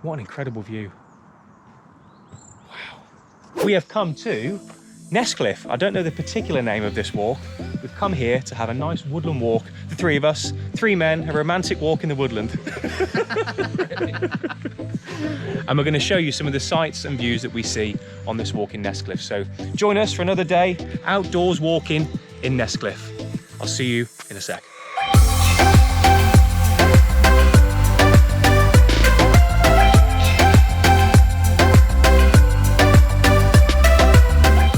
What an incredible view. Wow. We have come to Nesscliffe. I don't know the particular name of this walk. We've come here to have a nice woodland walk. The three of us, 3 men, a romantic walk in the woodland. And we're going to show you some of the sights and views that we see on this walk in Nesscliffe. So join us for another day outdoors walking in Nesscliffe. I'll see you in a sec.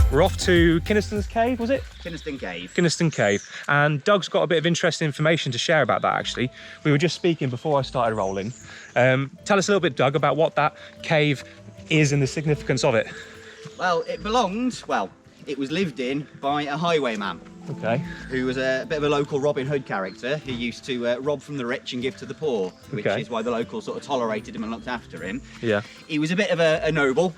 We're off to Kinistons Cave, was it? Kinistons Cave. Kinistons Cave. And Doug's got a bit of interesting information to share about that, actually. We were just speaking before I started rolling. Tell us a little bit, Doug, about what that cave is and the significance of it. Well, it was lived in by a highwayman. Okay. Who was a bit of a local Robin Hood character who used to rob from the rich and give to the poor, which is why the locals sort of tolerated him and looked after him. Yeah. He was a bit of a noble.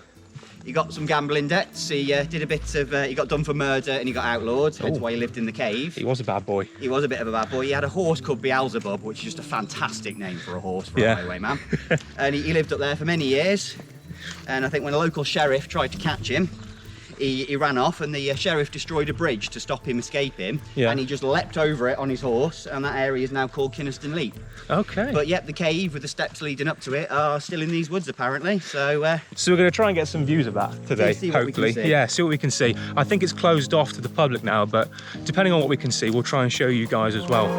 He got some gambling debts, he did a bit of, he got done for murder and he got outlawed, that's why he lived in the cave. He was a bad boy. He was a bit of a bad boy. He had a horse called Beelzebub, which is just a fantastic name for a horse for a highwayman. And he lived up there for many years, and I think when a local sheriff tried to catch him, he ran off, and the sheriff destroyed a bridge to stop him escaping, and he just leapt over it on his horse, and that area is now called Kynaston Leap. Okay. But yep, the cave with the steps leading up to it are still in these woods apparently, so... So we're going to try and get some views of that today, hopefully. Yeah, see what we can see. I think it's closed off to the public now, but depending on what we can see, we'll try and show you guys as well.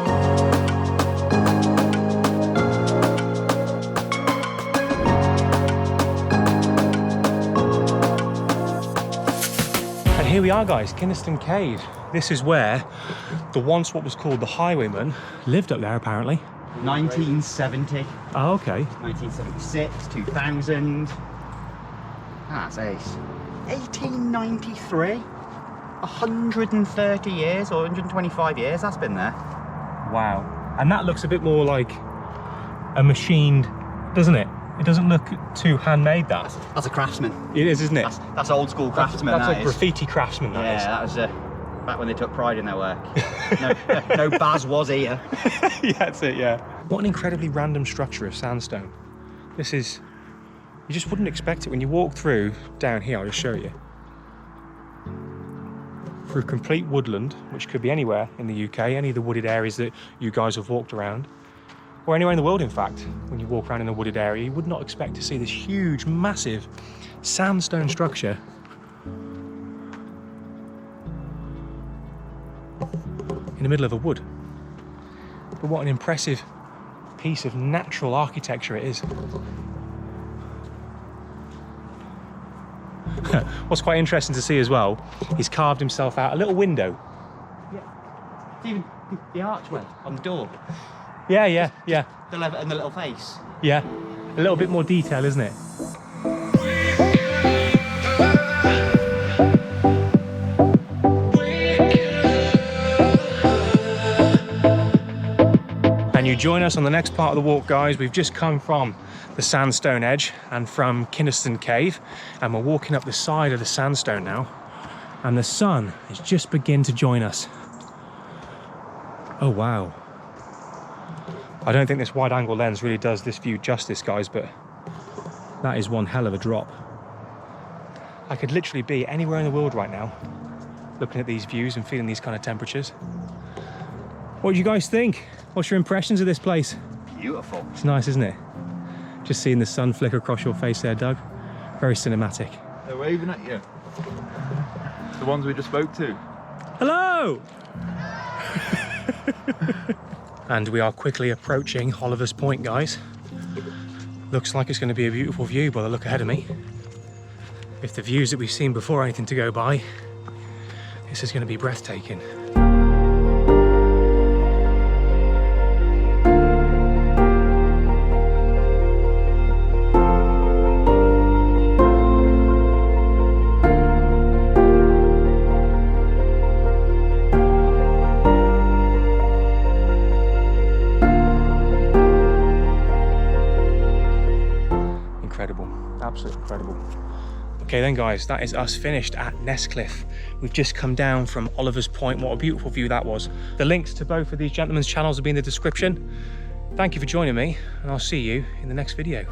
Here we are, guys, Kinistons Cave. This is where the once what was called the Highwayman lived up there, apparently. 1970. Oh, okay. 1976, 2000. That's ace. 1893. 130 years or 125 years that's been there. Wow. And that looks a bit more like a machined, doesn't it? It doesn't look too handmade, that. That's a craftsman. It is, isn't it? That's old school craftsman. That's a graffiti craftsman, that is. Yeah, that was back when they took pride in their work. No Baz was here. Yeah, that's it, yeah. What an incredibly random structure of sandstone. This is, you just wouldn't expect it when you walk through down here. I'll just show you. Through complete woodland, which could be anywhere in the UK, any of the wooded areas that you guys have walked around. Or anywhere in the world, in fact. When you walk around in a wooded area, you would not expect to see this huge, massive sandstone structure. In the middle of a wood. But what an impressive piece of natural architecture it is. What's quite interesting to see as well, he's carved himself out a little window. Yeah, even the archway on the door. Yeah. The lever and the little face. Yeah, a little bit more detail, isn't it? And you join us on the next part of the walk, guys. We've just come from the Sandstone Edge and from Kinistons Cave, and we're walking up the side of the sandstone now, and the sun is just beginning to join us. Oh wow. I don't think this wide angle lens really does this view justice, guys, but that is one hell of a drop. I could literally be anywhere in the world right now looking at these views and feeling these kind of temperatures. What do you guys think? What's your impressions of this place? Beautiful. It's nice, isn't it? Just seeing the sun flicker across your face there, Doug. Very cinematic. They're waving at you. The ones we just spoke to. Hello! And we are quickly approaching Oliver's Point, guys. Looks like it's going to be a beautiful view by the look ahead of me. If the views that we've seen before are anything to go by, this is going to be breathtaking. Absolutely incredible. Okay then, guys, that is us finished at Nesscliffe. We've just come down from Oliver's Point. What a beautiful view that was. The links to both of these gentlemen's channels will be in the description. Thank you for joining me, and I'll see you in the next video.